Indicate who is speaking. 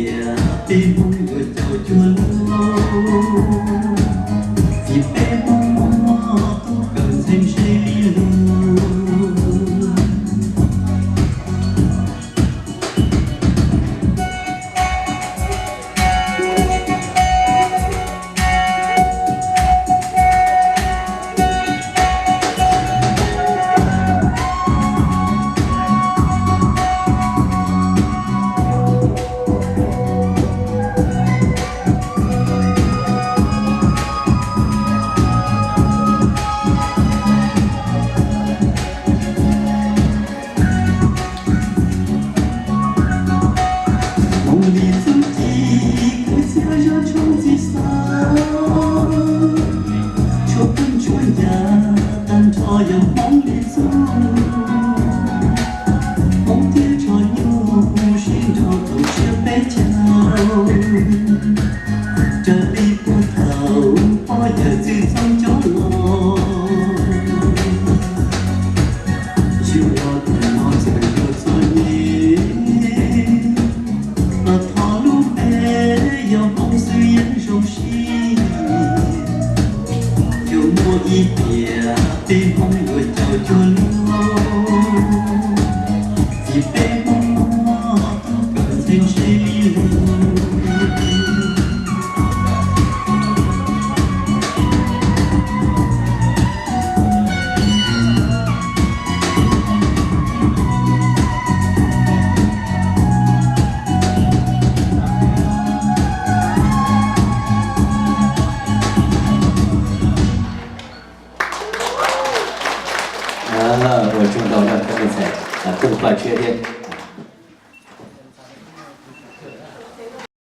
Speaker 1: bìa bên mong người chào chuồn lâu thì bên mong tôi cần thêm say lưu你自己可假热冲击洒秋风吹呀但朝阳梦里走梦蝶朝游寻找都是被叫这里不逃我也自从角落就我的脑子有作业有我一别被朋友叫做一被梦都跟随谁
Speaker 2: 我中到让他们在更快确定。